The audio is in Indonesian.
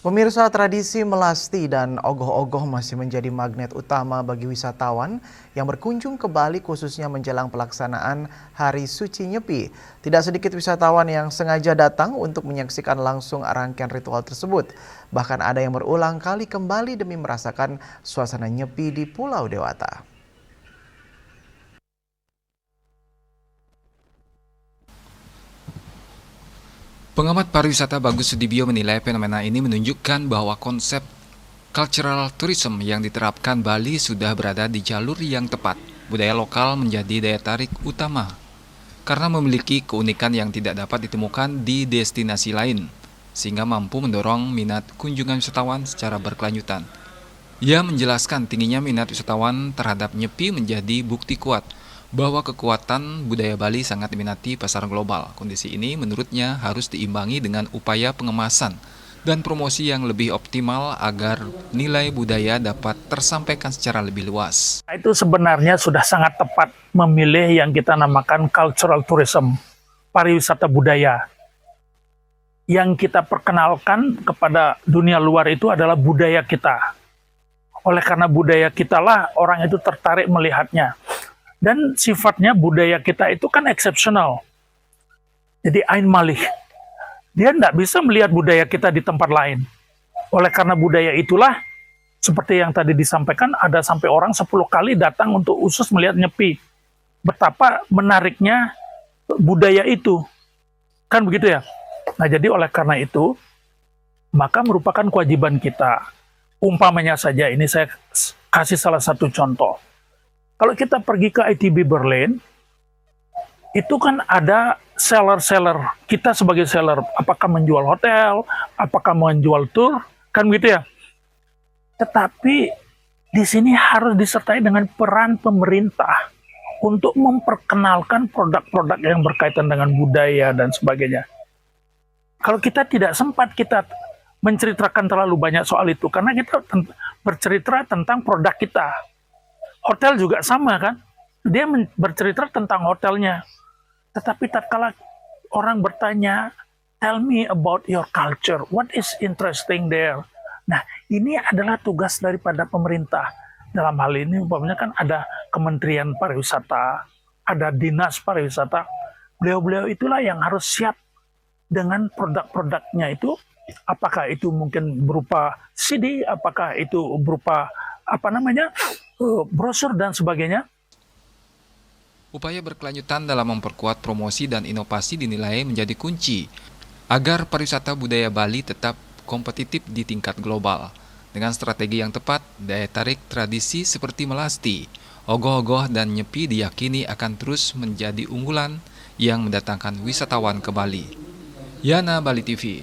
Pemirsa, tradisi melasti dan ogoh-ogoh masih menjadi magnet utama bagi wisatawan yang berkunjung ke Bali khususnya menjelang pelaksanaan Hari Suci Nyepi. Tidak sedikit wisatawan yang sengaja datang untuk menyaksikan langsung rangkaian ritual tersebut. Bahkan ada yang berulang kali kembali demi merasakan suasana Nyepi di Pulau Dewata. Pengamat pariwisata Bagus Sudibyo menilai fenomena ini menunjukkan bahwa konsep cultural tourism yang diterapkan Bali sudah berada di jalur yang tepat. Budaya lokal menjadi daya tarik utama karena memiliki keunikan yang tidak dapat ditemukan di destinasi lain, sehingga mampu mendorong minat kunjungan wisatawan secara berkelanjutan. Ia menjelaskan tingginya minat wisatawan terhadap Nyepi menjadi bukti kuat bahwa kekuatan budaya Bali sangat diminati pasar global. Kondisi ini menurutnya harus diimbangi dengan upaya pengemasan dan promosi yang lebih optimal agar nilai budaya dapat tersampaikan secara lebih luas. Itu sebenarnya sudah sangat tepat memilih yang kita namakan cultural tourism, pariwisata budaya. Yang kita perkenalkan kepada dunia luar itu adalah budaya kita. Oleh karena budaya kita lah orang itu tertarik melihatnya. Dan sifatnya budaya kita itu kan eksepsional. Jadi ain malih. Dia tidak bisa melihat budaya kita di tempat lain. Oleh karena budaya itulah, seperti yang tadi disampaikan, ada sampai orang 10 kali datang untuk khusus melihat Nyepi. Betapa menariknya budaya itu. Kan begitu ya? Nah jadi oleh karena itu, maka merupakan kewajiban kita. Umpamanya saja, ini saya kasih salah satu contoh. Kalau kita pergi ke ITB Berlin, itu kan ada seller-seller. Kita sebagai seller, apakah menjual hotel, apakah menjual tour, kan gitu ya. Tetapi di sini harus disertai dengan peran pemerintah untuk memperkenalkan produk-produk yang berkaitan dengan budaya dan sebagainya. Kalau kita tidak sempat kita menceritakan terlalu banyak soal itu, karena kita bercerita tentang produk kita. Hotel juga sama kan, dia bercerita tentang hotelnya. Tetapi tatkala orang bertanya, tell me about your culture, what is interesting there? Nah, ini adalah tugas daripada pemerintah. Dalam hal ini umpamanya kan ada Kementerian Pariwisata, ada Dinas Pariwisata. Beliau-beliau itulah yang harus siap dengan produk-produknya itu. Apakah itu mungkin berupa CD, apakah itu berupa brosur dan sebagainya. Upaya berkelanjutan dalam memperkuat promosi dan inovasi dinilai menjadi kunci agar pariwisata budaya Bali tetap kompetitif di tingkat global. Dengan strategi yang tepat, daya tarik tradisi seperti melasti, ogoh-ogoh dan Nyepi diyakini akan terus menjadi unggulan yang mendatangkan wisatawan ke Bali. Yana, Bali TV.